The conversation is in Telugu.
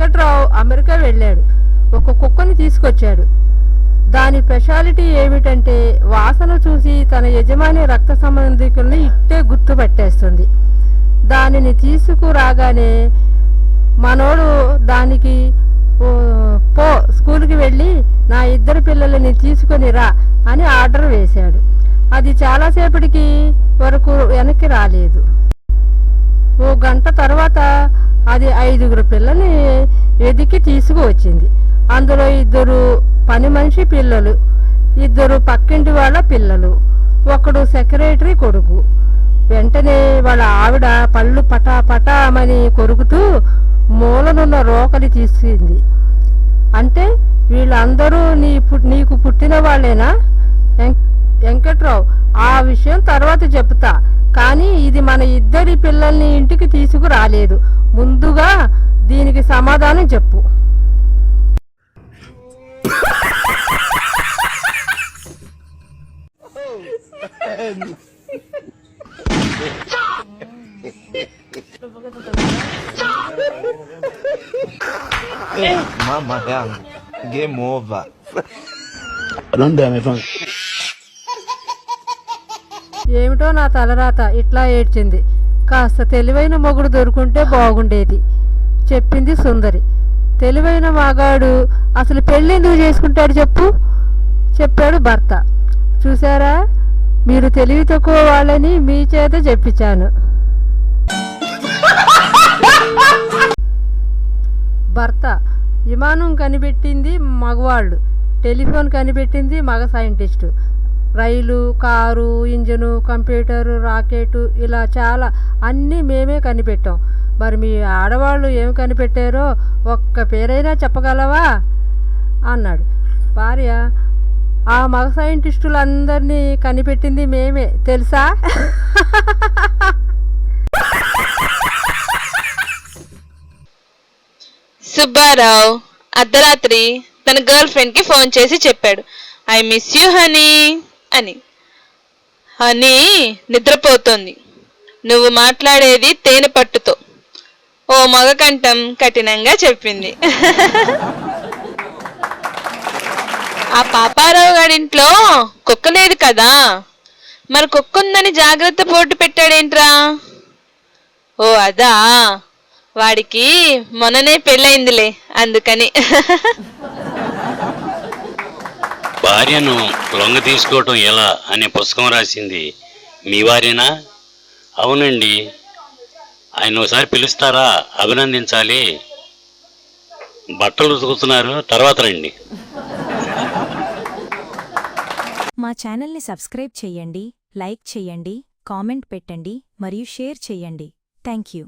వెంకట్రావు అమెరికా వెళ్ళాడు. ఒక కుక్కని తీసుకొచ్చాడు. దాని స్పెషాలిటీ ఏమిటంటే వాసన చూసి తన యజమాని రక్త సంబంధికుల్ని ఇట్టే గుర్తుపట్టేస్తుంది. దానిని తీసుకురాగానే మనోడు దానికి పో స్కూల్కి వెళ్ళి నా 2 పిల్లలని తీసుకొని రా అని ఆర్డర్ వేశాడు. అది చాలాసేపటికి వరకు వెనక్కి రాలేదు. ఓ గంట తర్వాత అది 5 పిల్లల్ని వెతికి తీసుకువచ్చింది. అందులో 2 పని మనిషి పిల్లలు, 2 పక్కింటి వాళ్ళ పిల్లలు, ఒకడు సెక్రటరీ కొడుకు. వెంటనే వాళ్ళ ఆవిడ పళ్ళు పటా పటామని కొరుకుతూ మూలనున్న రోకలి తీసింది. అంటే వీళ్ళందరూ నీకు పుట్టిన వాళ్ళేనా? వెంకట్రావు, ఆ విషయం తర్వాత చెప్తా, కానీ ఇది మన 2 పిల్లల్ని ఇంటికి తీసుకురాలేదు. ముందుగా దీనికి సమాధానం చెప్పు. Mama yangu game over. ఏమిటో నా తలరాత ఇట్లా ఏడ్చింది. కాస్త తెలివైన మొగుడు దొరుకుంటే బాగుండేది, చెప్పింది సుందరి. తెలివైన మగాడు అసలు పెళ్ళి ఎందుకు చేసుకుంటాడు చెప్పు, చెప్పాడు భర్త. చూసారా, మీరు తెలివి తక్కువ వాళ్ళని మీ చేత చెప్పించాను. భర్త: విమానం కనిపెట్టింది మగవాళ్ళు, టెలిఫోన్ కనిపెట్టింది మగ సైంటిస్టు, రైలు, కారు, ఇంజను, కంప్యూటరు, రాకెటు, ఇలా చాలా అన్నీ మేమే కనిపెట్టాం. మరి మీ ఆడవాళ్ళు ఏమి కనిపెట్టారో ఒక్క పేరైనా చెప్పగలవా అన్నాడు. భార్య: ఆ మగ సైంటిస్టులందరినీ కనిపెట్టింది మేమే తెలుసా. సుబ్బారావు అర్ధరాత్రి తన గర్ల్ ఫ్రెండ్ కి ఫోన్ చేసి చెప్పాడు, ఐ మిస్ యూ హనీ అని. హనీ నిద్రపోతోంది. నువ్వు మాట్లాడేది తేనె పట్టుతో, ఓ మగ కంఠం కఠినంగా చెప్పింది. ఆ పాపారావు గారింట్లో కుక్క లేదు కదా, మరి కుక్క ఉందని జాగ్రత్త పోటు పెట్టాడేంట్రా? ఓ అదా, వాడికి మొన్ననే పెళ్ళయిందిలే అందుకని. భార్యను లొంగ తీసుకోవటం ఎలా అనే పుస్తకం రాసింది మీ వారేనా? అవునండి. ఆయన ఒకసారి పిలుస్తారా? అభినందించాలి. బట్టలు ఉతుకుతున్నారు, తర్వాత రండి. మా ఛానల్ని సబ్స్క్రైబ్ చేయండి, లైక్ చేయండి, కామెంట్ పెట్టండి మరియు షేర్ చేయండి. Thank you.